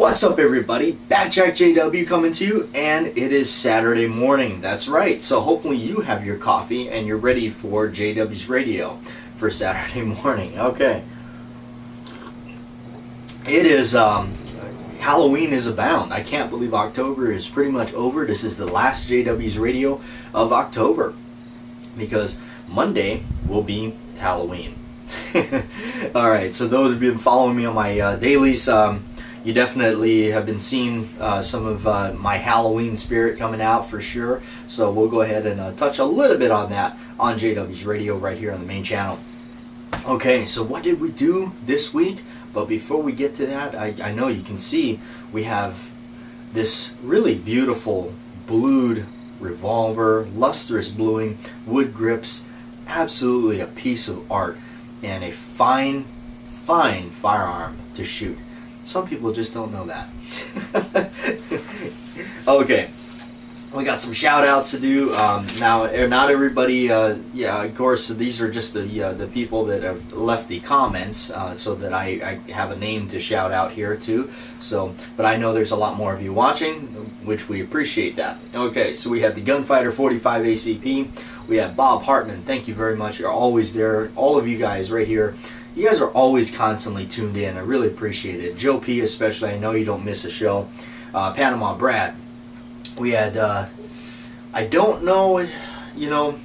What's up, everybody? Backjack JW coming to you, and it is Saturday morning. That's right. So hopefully you have your coffee and you're ready for JW's radio for Saturday morning. Okay. It is Halloween is abound. I can't believe October is pretty much over. This is the last JW's radio of October because Monday will be Halloween. All right. So those who've been following me on my dailies, you definitely have been seeing some of my Halloween spirit coming out for sure. So we'll go ahead and touch a little bit on that on JW's radio right here on the main channel. Okay, so what did we do this week? But before we get to that, I know you can see we have this really beautiful blued revolver, lustrous bluing, wood grips, absolutely a piece of art, and a fine, fine firearm to shoot. Some people just don't know that. Okay, we got some shout outs to do. Now, not everybody, yeah, of course, these are just the people that have left the comments so that I have a name to shout out here too. So, but I know there's a lot more of you watching, which we appreciate that. Okay, so we had the Gunfighter 45 ACP. We had Bob Hartman. Thank you very much. You're always there. All of you guys right here. You guys are always constantly tuned in. I really appreciate it. Joe P. especially. I know you don't miss a show. Panama Brad. We had, I don't know, you know,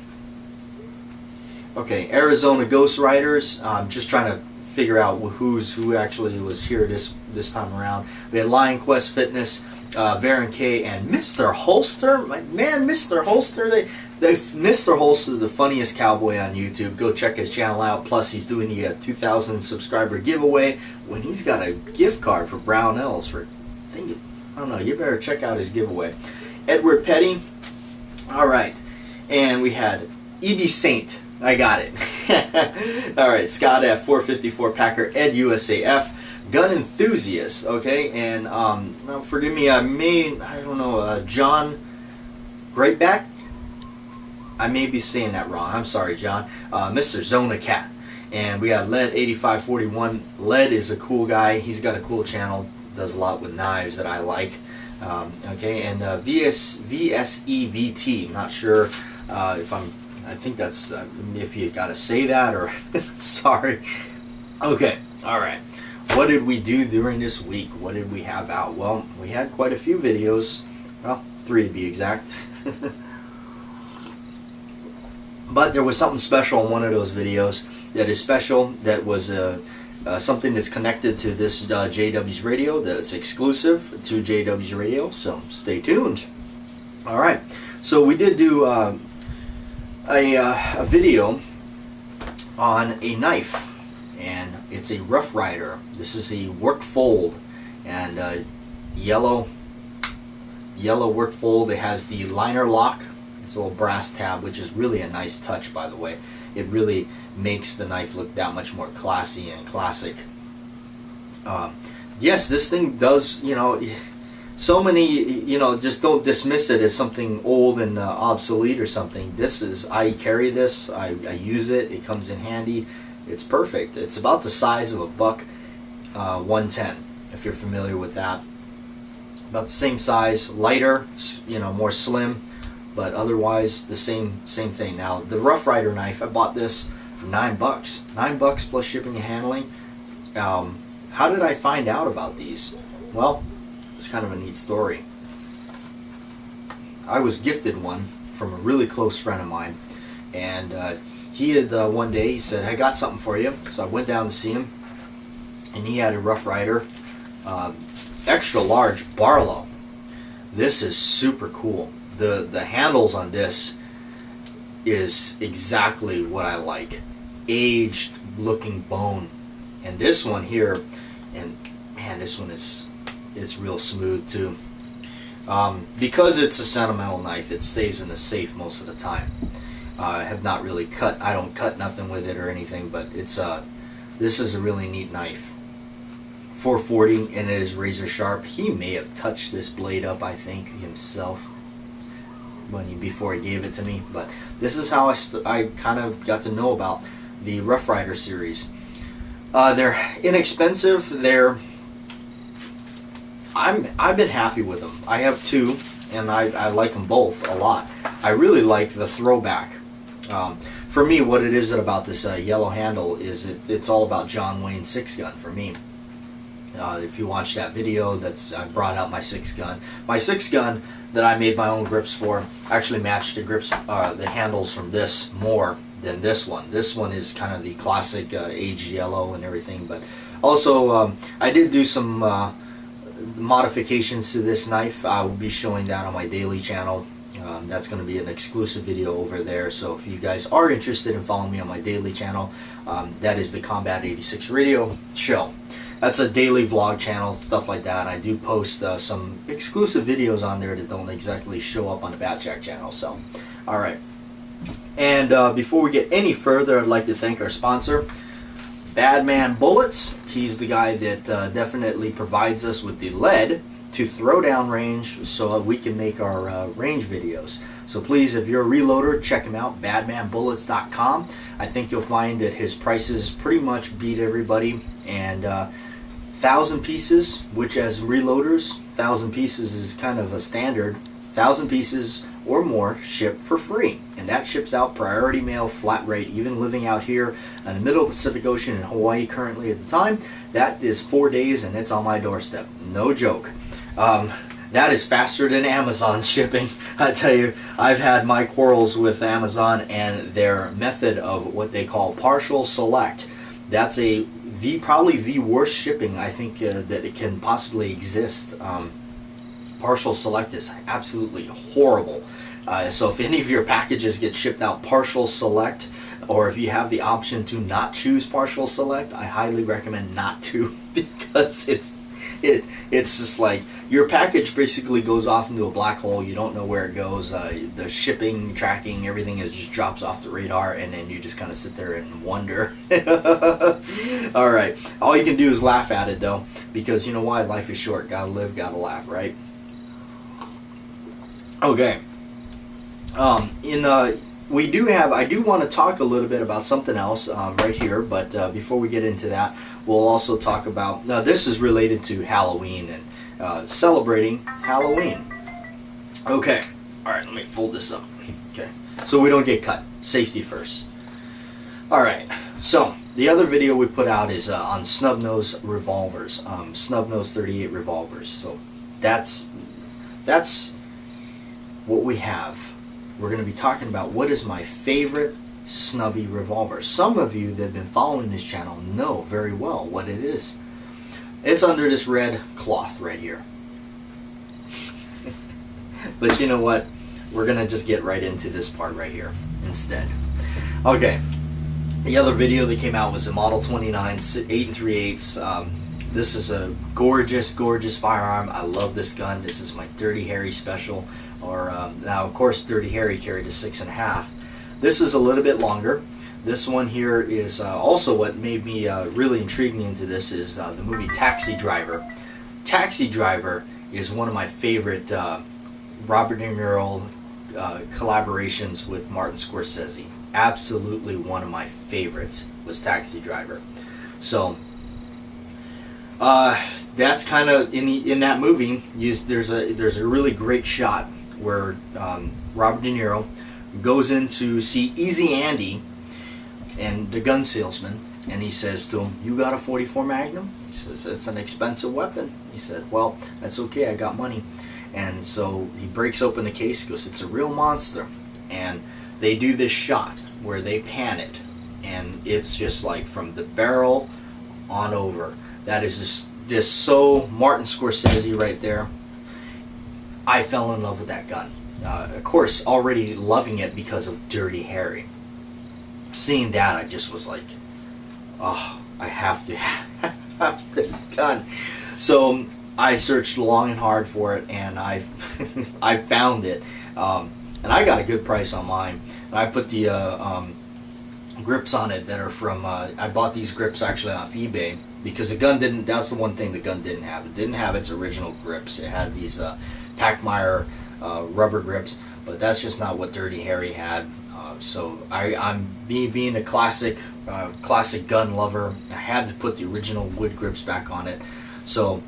okay, Arizona Ghost Riders. I'm just trying to figure out who actually was here this time around. We had Lion Quest Fitness, Varen K, and Mr. Holster. Man, Mr. Holster, Mr. Holster, the funniest cowboy on YouTube. Go check his channel out. Plus, he's doing the 2,000 subscriber giveaway when he's got a gift card for Brownells for, I don't know, you better check out his giveaway. Edward Petty. All right. And we had E.B. Saint. I got it. All right. Scott F. 454 Packer. Ed USAF. Gun Enthusiast. Okay. And now forgive me, I don't know, John Greatback? I may be saying that wrong. I'm sorry, John. Mr. Zona Cat. And we got Led 8541. Led is a cool guy. He's got a cool channel. Does a lot with knives that I like. Okay, and VSEVT. I'm not sure if I think that's if you got to say that or sorry. Okay, all right. What did we do during this week? What did we have out? Well, we had quite a few videos. Well, 3 to be exact. But there was something special in one of those videos that is special, that was something that's connected to this JW's radio, that's exclusive to JW's radio, so stay tuned. Alright, so we did do a video on a knife, and it's a Rough Rider. This is a work fold, and yellow work fold. It has the liner lock. It's a little brass tab, which is really a nice touch, by the way. It really makes the knife look that much more classy and classic. Yes, this thing does, you know, so many, you know, just don't dismiss it as something old and obsolete or something. This is, I carry this, I use it, it comes in handy. It's perfect. It's about the size of a buck 110, if you're familiar with that. About the same size, lighter, you know, more slim. But otherwise, the same thing. Now, the Rough Rider knife, I bought this for $9. $9 plus shipping and handling. How did I find out about these? Well, it's kind of a neat story. I was gifted one from a really close friend of mine, and he had one day, he said, "I got something for you." So I went down to see him, and he had a Rough Rider extra large Barlow. This is super cool. The handles on this is exactly what I like. Aged looking bone. And this one here, and man, this one it's real smooth too. Because it's a sentimental knife, it stays in the safe most of the time. I have not really I don't cut nothing with it or anything, but it's this is a really neat knife. 440, and it is razor sharp. He may have touched this blade up, I think, himself before he gave it to me, but this is how I kind of got to know about the Rough Rider series. They're inexpensive. I've been happy with them. I have two, and I like them both a lot. I really like the throwback. For me, what it is about this yellow handle is it's all about John Wayne's 6-gun for me. If you watch that video, I brought out my 6-gun. My 6-gun that I made my own grips for actually matched the grips, the handles from this more than this one. This one is kind of the classic aged yellow and everything, but also I did do some modifications to this knife. I will be showing that on my daily channel. That's going to be an exclusive video over there, so if you guys are interested in following me on my daily channel, that is the Combat 86 Radio Show. That's a daily vlog channel, stuff like that. I do post some exclusive videos on there that don't exactly show up on the Bat Jack channel. So, alright. And before we get any further, I'd like to thank our sponsor, Badman Bullets. He's the guy that definitely provides us with the lead to throw down range so that we can make our range videos. So please, if you're a reloader, check him out, badmanbullets.com. I think you'll find that his prices pretty much beat everybody. And 1,000 pieces, which as reloaders, 1,000 pieces is kind of a standard. 1,000 pieces or more ship for free, and that ships out priority mail, flat rate. Even living out here in the middle of the Pacific Ocean in Hawaii currently at the time, that is 4 days and it's on my doorstep. No joke. That is faster than Amazon shipping. I tell you, I've had my quarrels with Amazon and their method of what they call partial select. That's probably the worst shipping I think that it can possibly exist. Partial select is absolutely horrible. So if any of your packages get shipped out partial select, or if you have the option to not choose partial select, I highly recommend not to, because it's just like your package basically goes off into a black hole. You don't know where it goes. The shipping, tracking, everything just drops off the radar, and then you just kind of sit there and wonder. All right, all you can do is laugh at it though, because you know why? Life is short. Gotta live, gotta laugh, right? Okay. I do want to talk a little bit about something else right here, but before we get into that, we'll also talk about, now this is related to Halloween and celebrating Halloween. Okay, alright, let me fold this up. Okay, so we don't get cut. Safety first. Alright, so the other video we put out is on snub nose revolvers, snub nose 38 revolvers. So that's what we have. We're going to be talking about what is my favorite snubby revolver. Some of you that have been following this channel know very well what it is. It's under this red cloth right here. But you know what? We're going to just get right into this part right here instead. Okay. The other video that came out was the Model 29 8 3/8. This is a gorgeous, gorgeous firearm. I love this gun. This is my Dirty Harry special. Or now, of course, Dirty Harry carried a 6.5. This is a little bit longer. This one here is also what made me really intrigued me into this is the movie Taxi Driver. Taxi Driver is one of my favorite Robert De Niro collaborations with Martin Scorsese. Absolutely one of my favorites was Taxi Driver. So that's kind of in that movie. There's a really great shot where Robert De Niro goes in to see Easy Andy and the gun salesman, and he says to him, "You got a .44 Magnum?" He says, "It's an expensive weapon." He said, "Well, that's okay, I got money." And so he breaks open the case, goes, "It's a real monster." And they do this shot where they pan it, and it's just like from the barrel on over. That is just so Martin Scorsese right there. I fell in love with that gun. Of course, already loving it because of Dirty Harry. Seeing that, I just was like, oh, I have to have this gun. So I searched long and hard for it, and I found it. And I got a good price on mine. And I put the grips on it that are from, I bought these grips actually off eBay, because the gun didn't, that's the one thing the gun didn't have. It didn't have its original grips. It had these Pachmayr rubber grips, but that's just not what Dirty Harry had. So I'm being a classic gun lover, I had to put the original wood grips back on it. So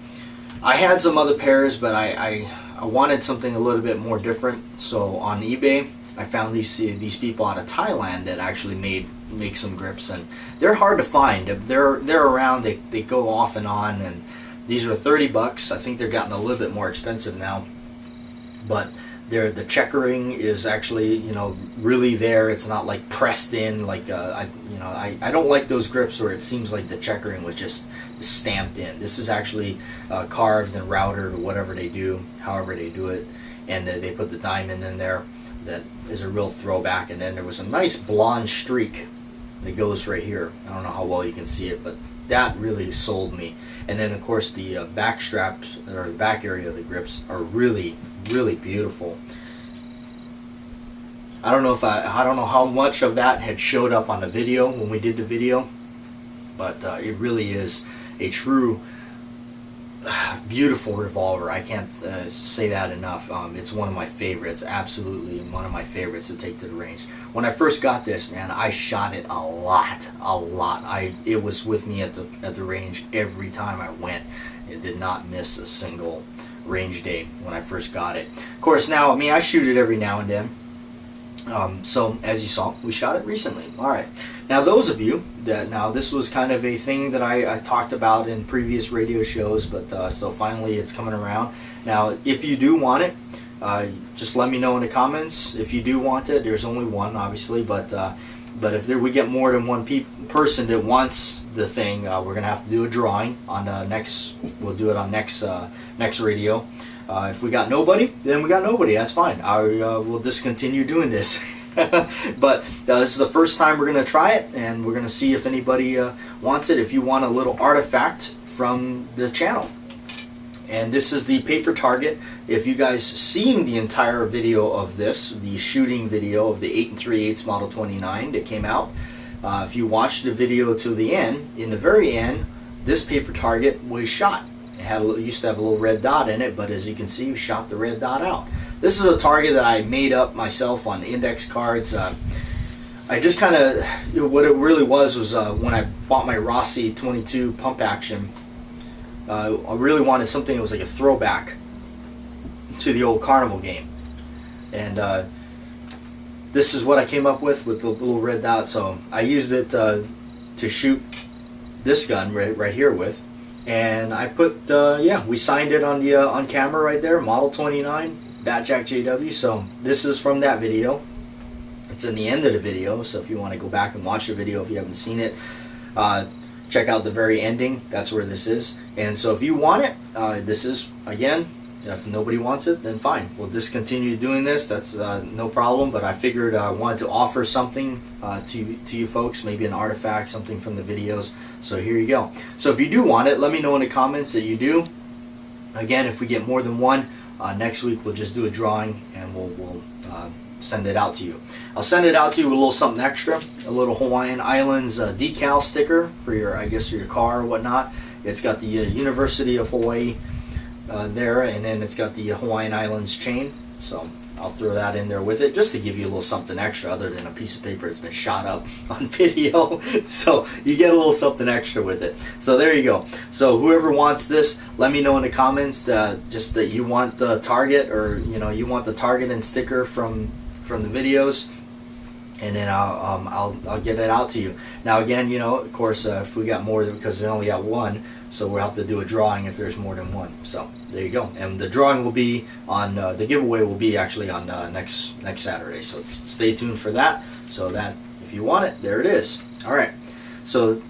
I had some other pairs, but I wanted something a little bit more different. So on eBay, I found these people out of Thailand that actually make some grips, and they're hard to find. They're around. They go off and on, and these were $30. I think they're gotten a little bit more expensive now, but the checkering is actually, you know, really there. It's not like pressed in like I don't like those grips where it seems like the checkering was just stamped in. This is actually carved and routed or whatever they do, however they do it, and they put the diamond in there. That is a real throwback. And then there was a nice blonde streak that goes right here. I don't know how well you can see it, but that really sold me. And then of course the back straps, or the back area of the grips, are really beautiful. I don't know how much of that had showed up on the video when we did the video, but it really is a true beautiful revolver. I can't say that enough. It's one of my favorites, absolutely one of my favorites to take to the range. When I first got this, man, I shot it a lot. It was with me at the range every time I went. It did not miss a single range day when I first got it. Of course, now, I mean, I shoot it every now and then. So as you saw, we shot it recently. All right. Now those of you that, now this was kind of a thing that I talked about in previous radio shows, but so finally it's coming around. Now if you do want it, just let me know in the comments. If you do want it, there's only one obviously, but if we get more than one person that wants the thing, we're gonna have to do a drawing on the next. We'll do it on next radio. If we got nobody, then we got nobody. That's fine. We'll discontinue doing this. But this is the first time we're going to try it, and we're going to see if anybody wants it. If you want a little artifact from the channel. And this is the paper target. If you guys seen the entire video of this, the shooting video of the 8 3/8 Model 29 that came out, if you watched the video to the end, in the very end, this paper target was shot. It used to have a little red dot in it, but as you can see, we shot the red dot out. This is a target that I made up myself on index cards. I just kind of, what it really was when I bought my Rossi 22 pump action, I really wanted something that was like a throwback to the old carnival game. And this is what I came up with the little red dot. So I used it to shoot this gun right here with. And I put, we signed it on the on camera right there, Model 29, Batjack JW. So this is from that video. It's in the end of the video, so if you want to go back and watch the video if you haven't seen it, check out the very ending. That's where this is. And so if you want it, this is, again, if nobody wants it, then fine. We'll discontinue doing this. That's no problem. But I figured I wanted to offer something to you folks, maybe an artifact, something from the videos. So here you go. So if you do want it, let me know in the comments that you do. Again, if we get more than one, next week we'll just do a drawing and we'll send it out to you. I'll send it out to you with a little something extra, a little Hawaiian Islands decal sticker for your, I guess, for your car or whatnot. It's got the University of Hawaii there, and then it's got the Hawaiian Islands chain. So I'll throw that in there with it just to give you a little something extra other than a piece of paper that's been shot up on video. So you get a little something extra with it. So there you go. So whoever wants this, let me know in the comments just that you want the target, or you want the target and sticker from the videos, and then I'll get it out to you. Now again, of course, if we got more, because we only got one, so we'll have to do a drawing if there's more than one. So there you go. And the drawing will be on the giveaway will be actually on next Saturday. So stay tuned for that. So that if you want it, there it is. All right. So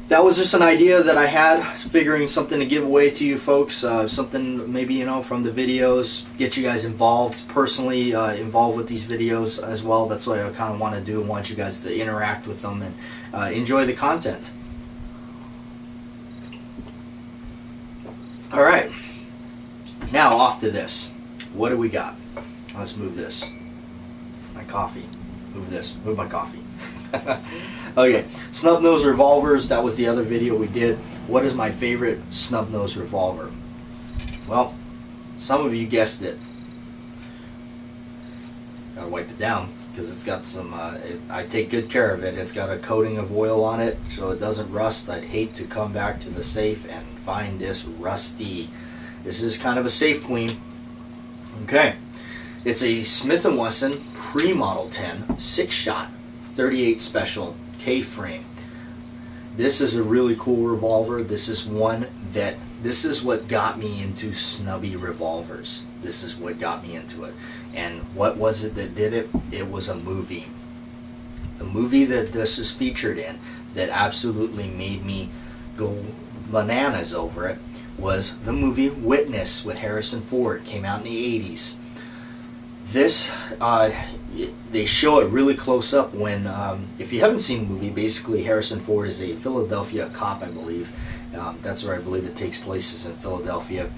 that was just an idea that I had, figuring something to give away to you folks, something maybe from the videos, get you guys involved, personally involved with these videos as well. That's what I kind of want to do. I want you guys to interact with them and enjoy the content. All right, now off to this. What do we got? Let's move this. My coffee. Move this. Move my coffee. Okay, snub nose revolvers. That was the other video we did. What is my favorite snub nose revolver? Well, some of you guessed it. Gotta wipe it down because it's got some. I take good care of it. It's got a coating of oil on it so it doesn't rust. I'd hate to come back to the safe and find this rusty This is kind of a safe queen. Okay, it's a Smith & Wesson Pre-Model 10 6-shot 38 special K-frame. This is a really cool revolver. This is what got me into snubby revolvers. This is what got me into it. And what was it that did it? It was a movie. The movie that this is featured in that absolutely made me go bananas over it was the movie Witness with Harrison Ford. Came out in the 80s. This, they show it really close up when, if you haven't seen the movie, basically Harrison Ford is a Philadelphia cop, I believe. That's where I believe it takes place, is in Philadelphia.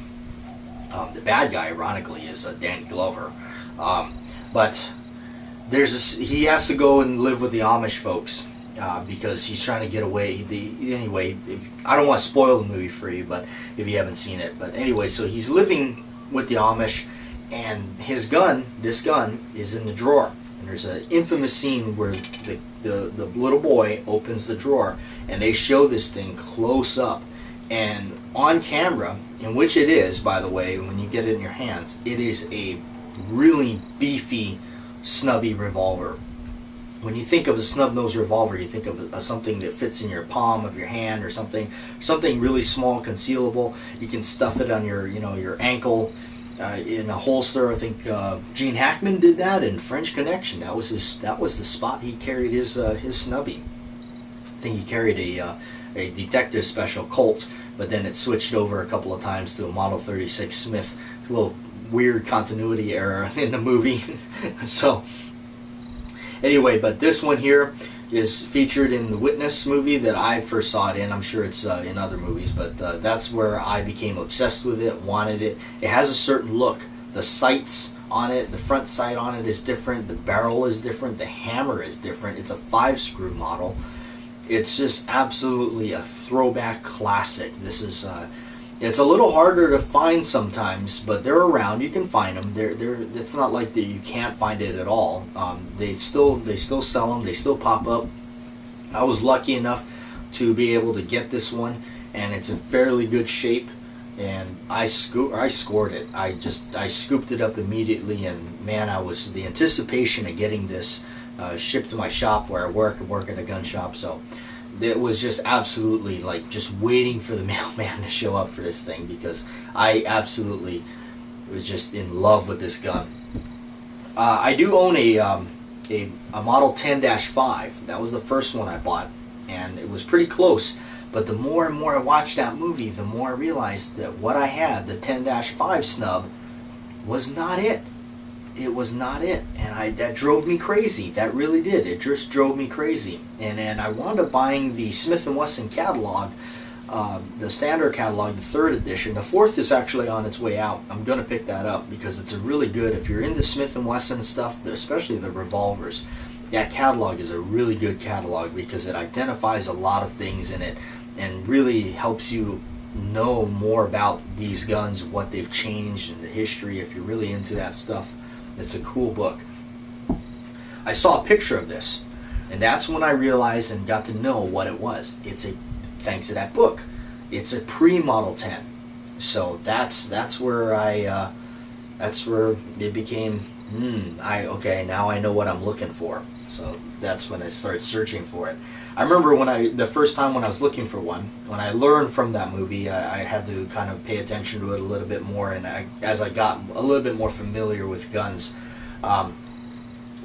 The bad guy, ironically, is Danny Glover. But he has to go and live with the Amish folks because he's trying to get away. Anyway, I don't want to spoil the movie for you, but if you haven't seen it. But anyway, so he's living with the Amish, and this gun is in the drawer. And there's an infamous scene where the little boy opens the drawer, and they show this thing close up. And on camera, in which it is, by the way, when you get it in your hands, it is a really beefy, snubby revolver. When you think of a snub-nosed revolver, you think of something that fits in your palm of your hand, or something really small, concealable. You can stuff it on your ankle in a holster. I think Gene Hackman did that in French Connection. That was the spot he carried his snubby. I think he carried a detective special Colt, but then it switched over a couple of times to a Model 36 Smith. A little weird continuity error in the movie. So anyway, but this one here is featured in the Witness movie that I first saw it in. I'm sure it's in other movies, but that's where I became obsessed with it, wanted it. It has a certain look. The sights on it, the front sight on it is different, the barrel is different, the hammer is different. It's a 5-screw model. It's just absolutely a throwback classic. This is it's a little harder to find sometimes, but they're around. You can find them. It's not like that you can't find it at all. They still sell them. They still pop up. I was lucky enough to be able to get this one, and it's in fairly good shape. And I scored it. I scooped it up immediately, and man, the anticipation of getting this shipped to my shop where I work at a gun shop. So it was just absolutely like just waiting for the mailman to show up for this thing, because I absolutely was just in love with this gun. I do own a Model 10-5. That was the first one I bought, and it was pretty close. But the more and more I watched that movie, the more I realized that what I had, the 10-5 snub, was not it. It was not it, and that drove me crazy. That really did. It just drove me crazy. And I wound up buying the Smith & Wesson catalog, the standard catalog, the 3rd edition. The 4th is actually on its way out. I'm going to pick that up because it's a really good, if you're into Smith & Wesson stuff, especially the revolvers, that catalog is a really good catalog because it identifies a lot of things in it and really helps you know more about these guns, what they've changed, and the history, if you're really into that stuff. It's a cool book. I saw a picture of this, and that's when I realized and got to know what it was. Thanks to that book, it's a pre-Model 10. So that's where it became. Okay, now I know what I'm looking for. So that's when I started searching for it. I remember the first time when I was looking for one, when I learned from that movie, I had to kind of pay attention to it a little bit more, and as I got a little bit more familiar with guns, I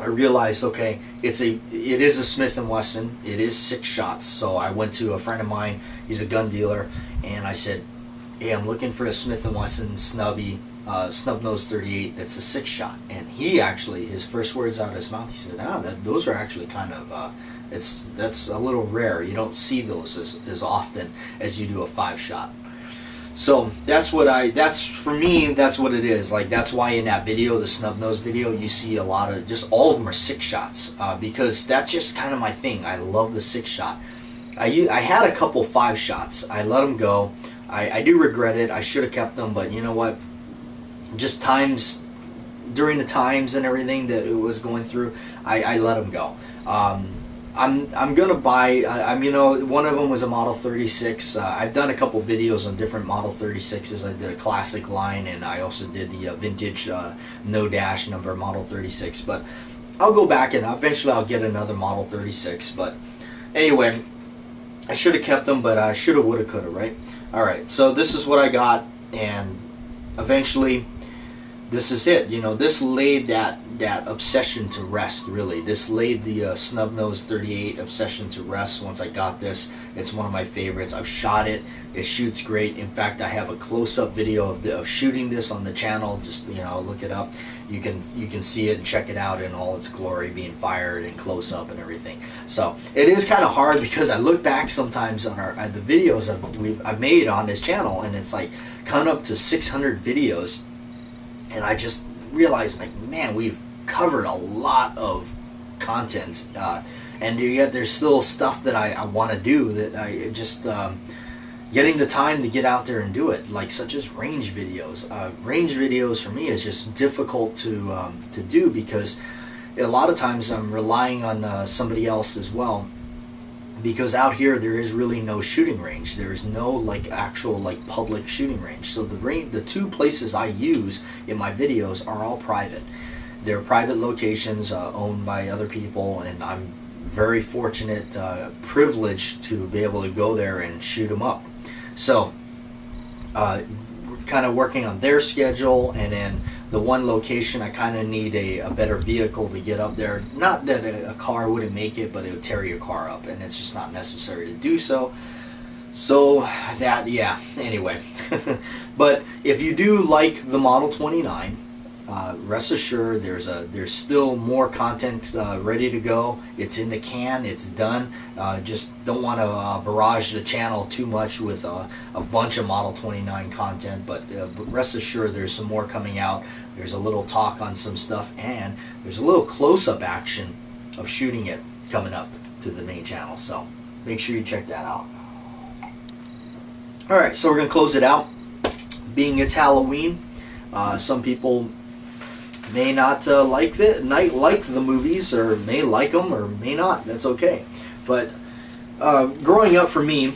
realized, okay, it is a Smith & Wesson, it is 6 shots. So I went to a friend of mine, he's a gun dealer, and I said, hey, I'm looking for a Smith & Wesson snubby, snub-nose 38 that's a 6-shot. And he actually, his first words out of his mouth, he said, those are actually kind of, that's a little rare. You don't see those as often as you do a 5-shot. So that's for me, that's what it is. Like, that's why in that video, the snub-nose video, you see a lot of, just all of them are 6 shots, because that's just kind of my thing. I love the 6-shot. I had a couple 5 shots. I let them go. I do regret it. I should have kept them, but you know what? Just during the times and everything that it was going through, I let them go. I'm gonna buy. I'm you know, one of them was a Model 36. I've done a couple videos on different Model 36s. I did a classic line, and I also did the vintage no dash number Model 36. But I'll go back and eventually I'll get another Model 36. But anyway, I should have kept them, but I shoulda, woulda, coulda, right? All right. So this is what I got, and eventually, this is it. You know, this laid that obsession to rest, really. This laid the Snub Nose 38 obsession to rest once I got this. It's one of my favorites. I've shot it. It shoots great. In fact, I have a close-up video of shooting this on the channel. Just, you know, look it up. You can see it and check it out in all its glory, being fired and close-up and everything. So it is kind of hard because I look back sometimes on at the videos I've made on this channel, and it's like coming up to 600 videos. And I just realized, like, man, we've covered a lot of content, and yet there's still stuff that I want to do that I just getting the time to get out there and do it, like such as range videos. Range videos for me is just difficult to do because a lot of times I'm relying on somebody else as well. Because out here there is really no shooting range. There is no like actual like public shooting range. So the two places I use in my videos are all private. They're private locations owned by other people, and I'm very fortunate, privileged to be able to go there and shoot them up. So kind of working on their schedule, and then the one location I kind of need a better vehicle to get up there. Not that a car wouldn't make it, but it would tear your car up, and it's just not necessary to do so. So that, yeah, anyway. But if you do like the Model 29, rest assured there's still more content ready to go. It's in the can, it's done. Just don't want to barrage the channel too much with a bunch of Model 29 content, but rest assured there's some more coming out. There's a little talk on some stuff, and there's a little close-up action of shooting it coming up to the main channel, so make sure you check that out. Alright, so we're going to close it out. Being it's Halloween, some people may not like the movies, or may like them, or may not. That's okay. But growing up for me,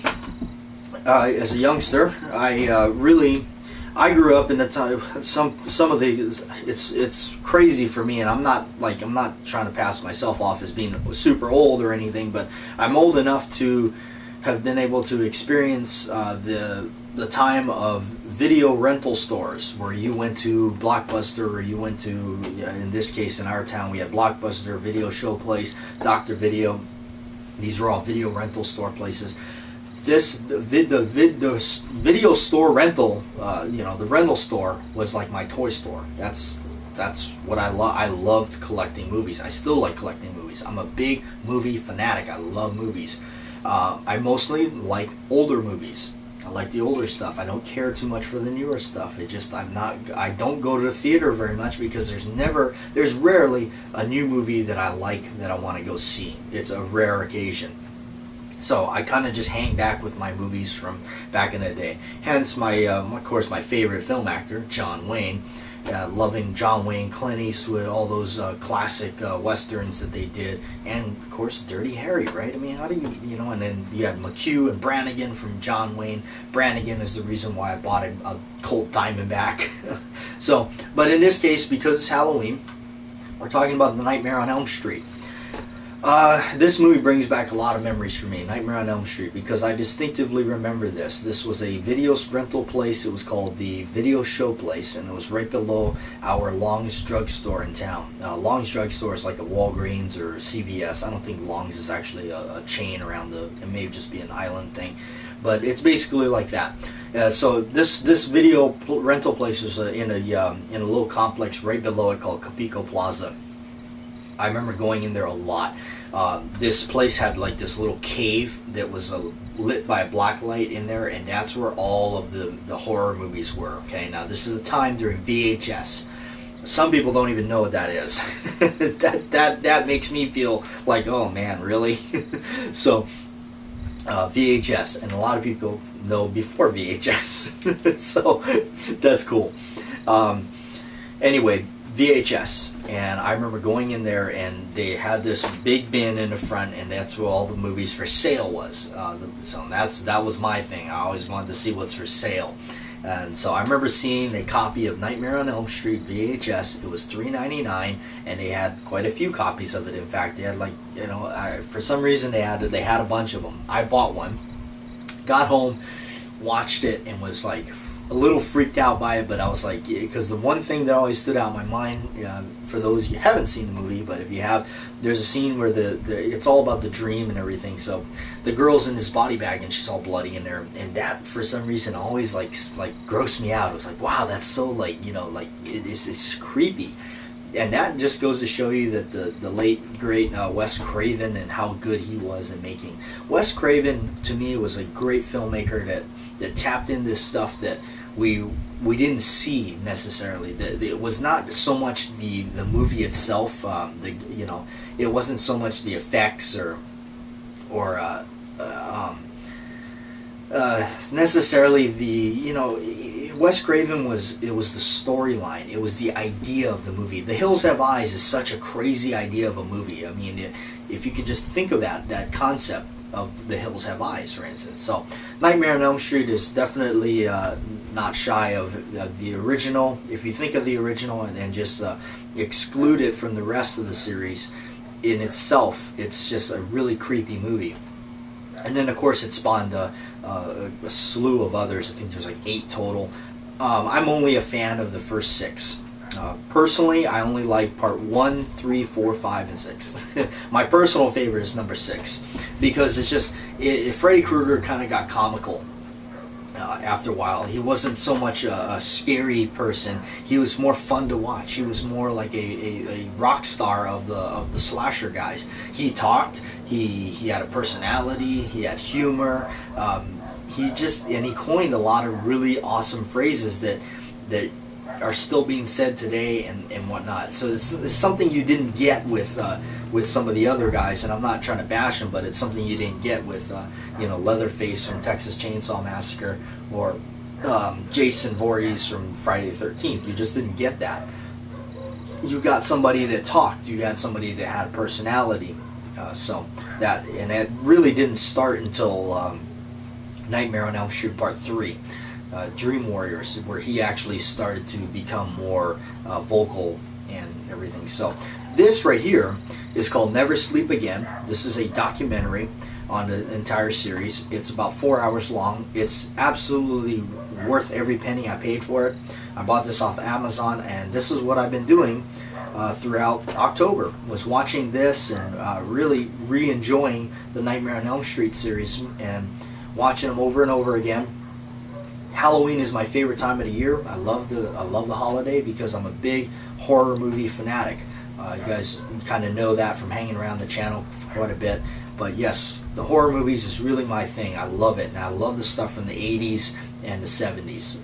as a youngster, I grew up in the time. Some of the it's crazy for me, and I'm not trying to pass myself off as being super old or anything, but I'm old enough to have been able to experience the time of video rental stores, where you went to Blockbuster, or you went to, in this case in our town we had Blockbuster, Video Show Place, Dr. Video. These were all video rental store places. The video store rental, the rental store was like my toy store. That's what I love. I loved collecting movies. I still like collecting movies. I'm a big movie fanatic. I love movies. I mostly like older movies. I like the older stuff. I don't care too much for the newer stuff. I don't go to the theater very much because there's rarely a new movie that I like that I want to go see. It's a rare occasion. So I kind of just hang back with my movies from back in the day. Hence of course, my favorite film actor, John Wayne. Loving John Wayne, Clint Eastwood, all those classic westerns that they did, and of course Dirty Harry, right? I mean, how do and then you have McHugh and Brannigan from John Wayne. Brannigan is the reason why I bought a Colt Diamondback. So, but in this case, because it's Halloween, we're talking about The Nightmare on Elm Street. This movie brings back a lot of memories for me, Nightmare on Elm Street, because I distinctively remember this. This was a video rental place. It was called the Video Show Place, and it was right below our Long's Drugstore in town. Long's Drugstore is like a Walgreens or CVS. I don't think Long's is actually a chain around it may just be an island thing, but it's basically like that. So this video rental place was in a little complex right below it called Capico Plaza. I remember going in there a lot. This place had like this little cave that was lit by a black light in there, and that's where all of the horror movies were. Okay, now this is a time during VHS. Some people don't even know what that is. that makes me feel like, oh man, really? So VHS, and a lot of people know before VHS. So that's cool. Anyway, VHS, and I remember going in there, and they had this big bin in the front, and that's where all the movies for sale was. So that was my thing. I always wanted to see what's for sale, and so I remember seeing a copy of Nightmare on Elm Street VHS. It was $3.99, and they had quite a few copies of it. In fact, they had for some reason they had a bunch of them. I bought one, got home, watched it, and was like a little freaked out by it, but I was like, because the one thing that always stood out in my mind, for those you haven't seen the movie, but if you have, there's a scene where it's all about the dream and everything. So the girl's in this body bag and she's all bloody in there, and that for some reason always like grossed me out. It was like, wow, that's so it's creepy. And that just goes to show you that the late great Wes Craven and how good he was in making. Wes Craven to me was a great filmmaker that tapped into stuff that we didn't see necessarily. It was not so much the movie itself. It wasn't so much the effects or necessarily Wes Craven was the storyline. It was the idea of the movie. The Hills Have Eyes is such a crazy idea of a movie. I mean, if you could just think of that concept of The Hills Have Eyes, for instance. So Nightmare on Elm Street is definitely not shy of the original. If you think of the original and just exclude it from the rest of the series, in itself, it's just a really creepy movie. And then, of course, it spawned a slew of others. I think there's like 8 total. I'm only a fan of the first 6. Personally, I only like part 1, 3, 4, 5, and 6. My personal favorite is number 6 because it's just Freddy Krueger kind of got comical after a while. He wasn't so much a scary person. He was more fun to watch. He was more like a rock star of the slasher guys. He talked. He had a personality. He had humor. He coined a lot of really awesome phrases that are still being said today and whatnot. So it's something you didn't get with some of the other guys, and I'm not trying to bash them, but it's something you didn't get with Leatherface from Texas Chainsaw Massacre or Jason Voorhees from Friday the 13th. You just didn't get that. You got somebody that talked. You got somebody that had a personality. That really didn't start until Nightmare on Elm Street Part 3. Dream Warriors, where he actually started to become more vocal and everything. So this right here is called Never Sleep Again. This is a documentary on the entire series. It's about 4 hours long. It's absolutely worth every penny I paid for it. I bought this off Amazon, and this is what I've been doing throughout October, was watching this and really re-enjoying the Nightmare on Elm Street series and watching them over and over again. Halloween is my favorite time of the year. I love the holiday because I'm a big horror movie fanatic. You guys kind of know that from hanging around the channel for quite a bit. But yes, the horror movies is really my thing. I love it, and I love the stuff from the 80s and the 70s.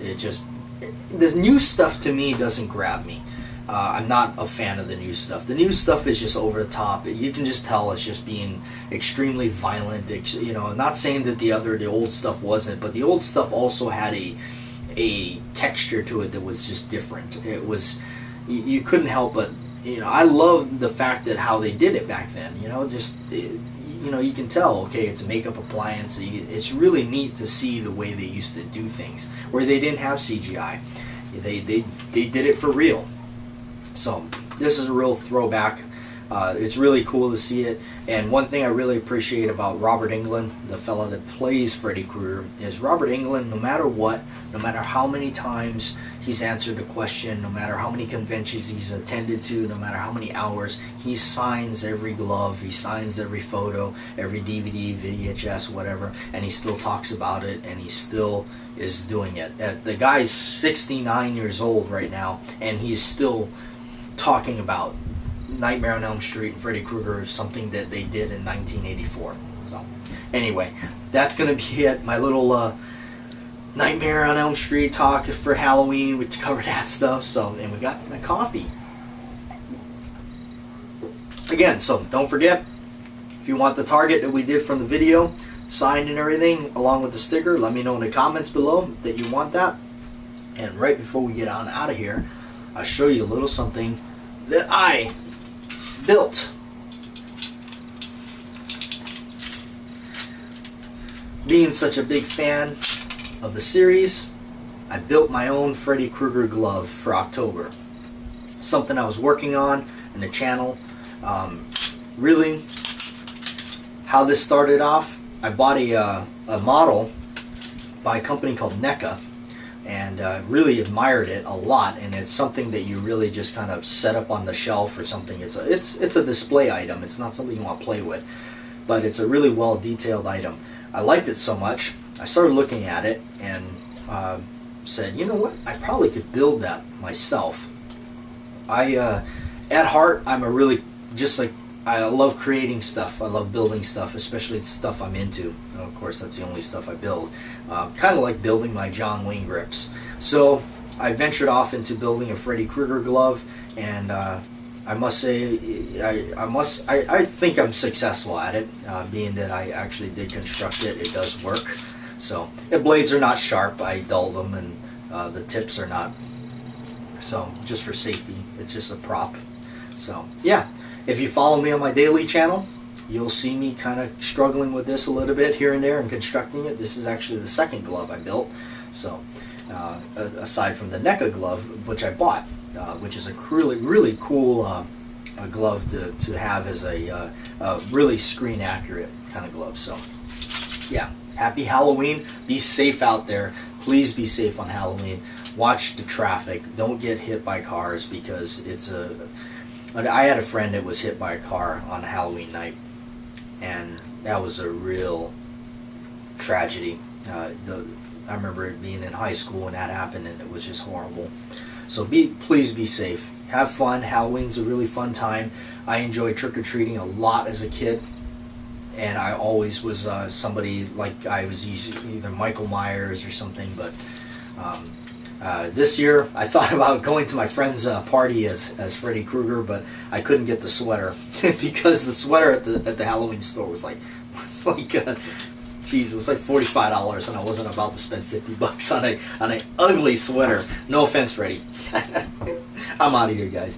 The new stuff to me doesn't grab me. I'm not a fan of the new stuff. The new stuff is just over the top. You can just tell it's just being extremely violent. I'm not saying that the old stuff wasn't, but the old stuff also had a texture to it that was just different. It was, you couldn't help but, I love the fact that how they did it back then. You can tell, okay, it's a makeup appliance. It's really neat to see the way they used to do things, where they didn't have CGI. They did it for real. So this is a real throwback. It's really cool to see it. And one thing I really appreciate about Robert Englund, the fella that plays Freddy Krueger, is Robert Englund, no matter what, no matter how many times he's answered a question, no matter how many conventions he's attended to, no matter how many hours, he signs every glove, he signs every photo, every DVD, VHS, whatever, and he still talks about it, and he still is doing it. The guy's 69 years old right now, and he's still talking about Nightmare on Elm Street and Freddy Krueger is something that they did in 1984. So, anyway, that's going to be it. My little Nightmare on Elm Street talk for Halloween. We covered that stuff. So, and we got my coffee. Again, so don't forget, if you want the target that we did from the video, signed and everything, along with the sticker, let me know in the comments below that you want that. And right before we get on out of here, I'll show you a little something that I built. Being such a big fan of the series, I built my own Freddy Krueger glove for October. Something I was working on in the channel. Really, how this started off, I bought a model by a company called NECA, and really admired it a lot, and it's something that you really just kind of set up on the shelf or something. It's a display item. It's not something you want to play with, but it's a really well detailed item. I liked it so much, I started looking at it and said, you know what, I probably could build that myself. At heart, I'm a really, just like, I love creating stuff. I love building stuff, especially stuff I'm into. And of course, that's the only stuff I build. Kind of like building my John Wayne grips. So I ventured off into building a Freddy Krueger glove, and I must say, I think I'm successful at it, being that I actually did construct it. It does work. So the blades are not sharp. I dull them, and the tips are not. So just for safety, it's just a prop. So yeah. If you follow me on my daily channel, you'll see me kind of struggling with this a little bit here and there and constructing it. This is actually the second glove I built. So, aside from the NECA glove, which I bought, which is a really cool glove to have as a really screen accurate kind of glove. So, yeah, happy Halloween. Be safe out there. Please be safe on Halloween. Watch the traffic. Don't get hit by cars, because it's a... I had a friend that was hit by a car on Halloween night, and that was a real tragedy. I remember it being in high school when that happened, and it was just horrible. So please be safe. Have fun. Halloween's a really fun time. I enjoyed trick-or-treating a lot as a kid, and I always was somebody, like, I was either Michael Myers or something, but this year I thought about going to my friend's party as Freddy Krueger, but I couldn't get the sweater because the sweater at the Halloween store was like, geez, it was like $45, and I wasn't about to spend $50 on an ugly sweater. No offense, Freddy. I'm out of here, guys.